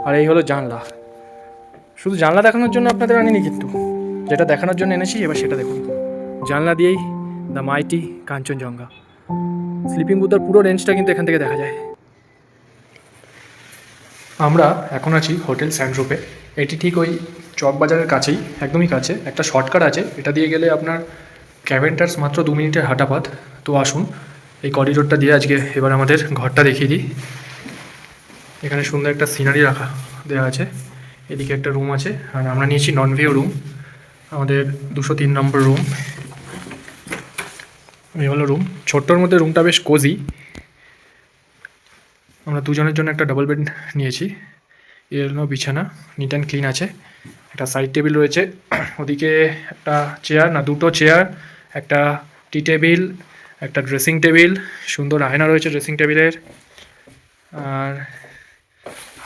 আর এই হলো জানলা। শুধু জানলা দেখানোর জন্য আপনাদের আনিনি, কিন্তু যেটা দেখানোর জন্য এনেছি এবার সেটা দেখুন। জানলা দিয়েই দ্য মাইটি কাঞ্চনজঙ্ঘা, স্লিপিং বুদ্ধার পুরো রেঞ্জটা কিন্তু এখান থেকে দেখা যায়। আমরা এখন আছি হোটেল স্যান্ডরূপে। এটি ঠিক ওই চকবাজারের কাছেই, একদমই কাছে। একটা শর্টকাট আছে, এটা দিয়ে গেলে আপনার ক্যাভেন্টার্স মাত্র 2 মিনিটের হাঁটা পথ। তো আসুন এই করিডোরটা দিয়ে আজকে এবার আমাদের ঘরটা দেখিয়ে দিই। এখানে সুন্দর একটা সিনারি রাখা দেওয়া আছে। এদিকে একটা রুম আছে, আর আমরা নিয়েছি নন ভিউ রুম, আমাদের 203 নম্বর রুম। এই হলো রুম, ছোট্টর মধ্যে রুমটা বেশ কোজি। আমরা দুজনের জন্য একটা ডাবল বেড নিয়েছি। এর হলো বিছানা, নিট অ্যান্ড ক্লিন আছে। একটা সাইড টেবিল রয়েছে, ওদিকে একটা চেয়ার, না দুটো চেয়ার, একটা টি টেবিল, একটা ড্রেসিং টেবিল, সুন্দর আয়না রয়েছে ড্রেসিং টেবিলের। আর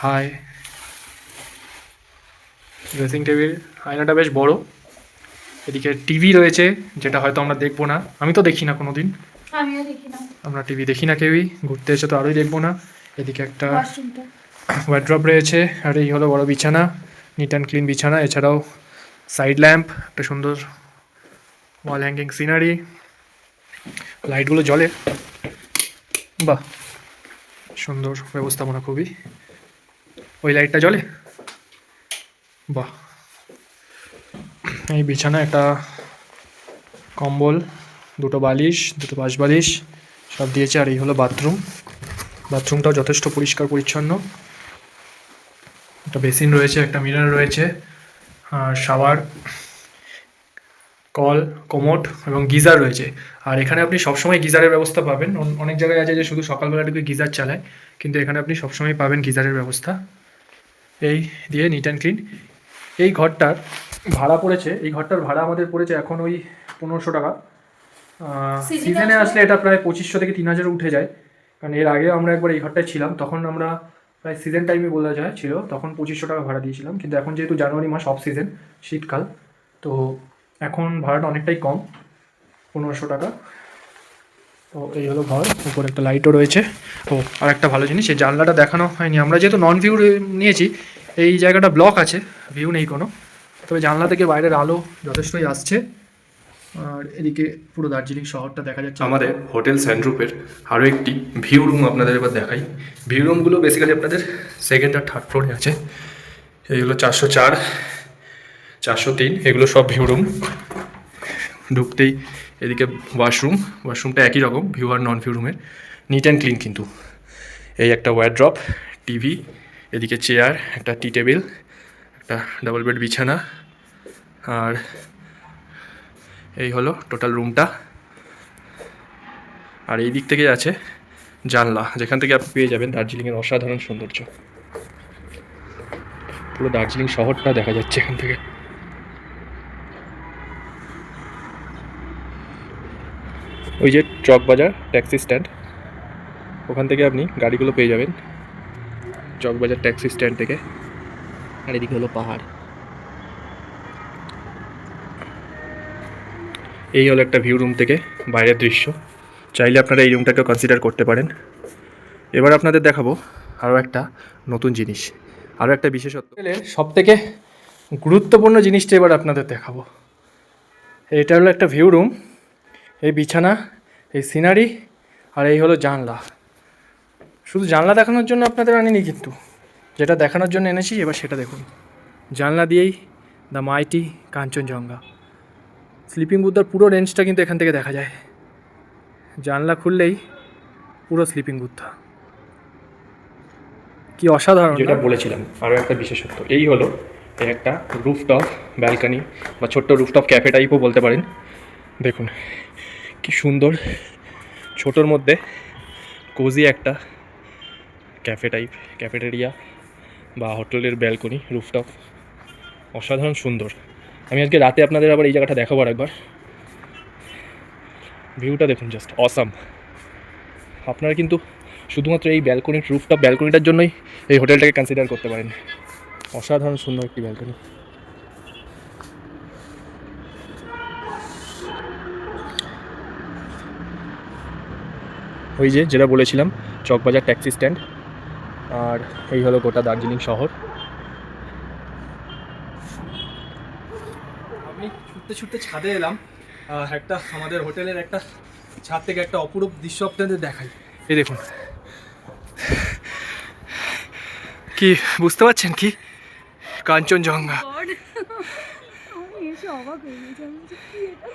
হাই ড্রেসিং টেবিল, আয়নাটা বেশ বড়। এদিকে টিভি রয়েছে, যেটা হয়তো আমরা দেখবো না, আমি তো দেখি না কোনো দিন, আমরা টিভি দেখি না কেউই, ঘুরতে এসে তো আরোই দেখবো না। এদিকে একটা ওয়ার্ড্রপ রয়েছে, আর এই হলো বড় বিছানা, নিট অ্যান্ড ক্লিন বিছানা। এছাড়াও সাইড ল্যাম্প, একটা সুন্দর ওয়াল হ্যাঙ্গিং সিনারি, লাইটগুলো জ্বলে, বাহ সুন্দর ব্যবস্থাপনা খুবই। ওই লাইটটা জ্বলে, বাহ। এই বিছানা, একটা কম্বল, দুটো বালিশ, দুটো বাঁশ বালিশ সব দিয়েছে। আর এই হলো বাথরুম, বাথরুমটাও যথেষ্ট পরিষ্কার পরিচ্ছন্ন। একটা বেসিন রয়েছে, একটা মিরর রয়েছে, আর শাওয়ার, কল, কোমোড এবং গিজার রয়েছে। আর এখানে আপনি সবসময় গিজারের ব্যবস্থা পাবেন। অনেক জায়গায় আছে যে শুধু সকালবেলাটুকু গিজার চালায়, কিন্তু এখানে আপনি সবসময় পাবেন গিজারের ব্যবস্থা। এই দিয়ে নিট অ্যান্ড ক্লিন। এই ঘরটার ভাড়া পড়েছে, এই ঘরটার ভাড়া আমাদের পড়েছে এখন ওই 1500 টাকা। সিজনে আসলে এটা প্রায় 2500 থেকে 3000 উঠে যায়। কারণ এর আগে আমরা একবার এই ঘরটায় ছিলাম, তখন আমরা প্রায় সিজন টাইমে বলা যায় ছিল, তখন 2500 টাকা ভাড়া দিয়েছিলাম। কিন্তু এখন যেহেতু জানুয়ারি মাস অফ সিজন, শীতকাল, তো এখন ভাড়াটা অনেকটাই কম, 1500 টাকা। তো এই হলো ঘর, উপরে একটা লাইটও রয়েছে। ও আর একটা ভালো জিনিস, এই জানলাটা দেখানো হয়নি, আমরা যেহেতু নন ভিউ নিয়েছি, এই জায়গাটা ব্লক আছে, ভিউ নেই কোনো, তবে জানলা থেকে বাইরের আলো যথেষ্টই আসছে। আর এদিকে পুরো দার্জিলিং শহরটা দেখা যাচ্ছে। আমাদের হোটেল স্যান্ডরূপের আরও একটি ভিউ রুম আপনাদের এবার দেখাই। ভিউ রুমগুলো বেসিক্যালি আপনাদের সেকেন্ড আর থার্ড ফ্লোরে আছে। এইগুলো 404, 403, এগুলো সব ভিউ রুম। ঢুকতেই এদিকে ওয়াশরুম, ওয়াশরুমটা একই রকম ভিউ আর নন ভিউ রুমের, নিট অ্যান্ড ক্লিন কিন্তু। এই একটা ওয়ার্ড্রপ, টিভি, এদিকে চেয়ার, একটা টি টেবিল, একটা ডাবল বেড বিছানা, আর এই হলো টোটাল রুমটা। আর এই দিক থেকে আছে জানলা, যেখান থেকে আপনি পেয়ে যাবেন দার্জিলিংয়ের অসাধারণ সৌন্দর্য। পুরো দার্জিলিং শহরটা দেখা যাচ্ছে এখান থেকে। ওই যে চকবাজার ট্যাক্সি স্ট্যান্ড, ওখান থেকে আপনি গাড়িগুলো পেয়ে যাবেন, চকবাজার ট্যাক্সি স্ট্যান্ড থেকে। আর এদিকে হলো পাহাড়। এই হলো একটা ভিউ রুম থেকে বাইরের দৃশ্য। চাইলে আপনারা এই রুমটাকেও কনসিডার করতে পারেন। এবার আপনাদের দেখাবো আরও একটা নতুন জিনিস, আরও একটা বিশেষত্ব। সব থেকে গুরুত্বপূর্ণ জিনিসটা এবার আপনাদের দেখাবো। এটা হলো একটা ভিউ রুম, এই বিছানা, এই সিনারি, আর এই হলো জানলা। শুধু জানলা দেখানোর জন্য আপনাদের আনিনি, কিন্তু যেটা দেখানোর জন্য এনেছি এবার সেটা দেখুন। জানলা দিয়েই দ্য মাইটি কাঞ্চনজঙ্ঘা, স্লিপিং বুদ্ধার পুরো রেঞ্জটা কিন্তু এখান থেকে দেখা যায়। জানলা খুললেই পুরো স্লিপিং বুদ্ধা, কি অসাধারণ! যেটা বলেছিলাম আরও একটা বিশেষত্ব, এই হলো একটা রুফটপ ব্যালকানি বা ছোট্ট রুফটপ ক্যাফে টাইপও বলতে পারেন। দেখুন কি সুন্দর, ছোটোর মধ্যে কোজি একটা ক্যাফে টাইপ, ক্যাফেটেরিয়া বা হোটেলের ব্যালকনি, রুফটপ, অসাধারণ সুন্দর। আমি আজকে রাতে আপনাদের আবার এই জায়গাটা দেখাবো একবার। ভিউটা দেখুন, জাস্ট অসাম। আপনারা কিন্তু শুধুমাত্র এই ব্যালকনির, রুফটপ ব্যালকনিটার জন্যই এই হোটেলটাকে কনসিডার করতে পারেন। অসাধারণ সুন্দর একটি ব্যালকনি। ওই যে যেটা বলেছিলাম, চকবাজার ট্যাক্সি স্ট্যান্ড। আর এই হলো গোটা দার্জিলিং শহর। ছুটতে ছুটতে ছাদে এলাম। একটা আমাদের হোটেলের একটা ছাদ থেকে একটা অপরূপ দৃশ্য আপনাদের দেখাই। এই দেখুন, কি বুঝতে পারছেন কি? কাঞ্চনজঙ্ঘা। গড আমি এসে অবাক হয়ে গেছি আমি বলছি, কি এটা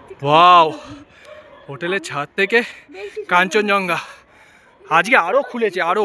দেখতে ওয়াও, কাঁচা। হোটেলের ছাদ থেকে বেশি সুন্দর কাঞ্চনজঙ্ঘা। আজকে আরো খুলেছে, আরো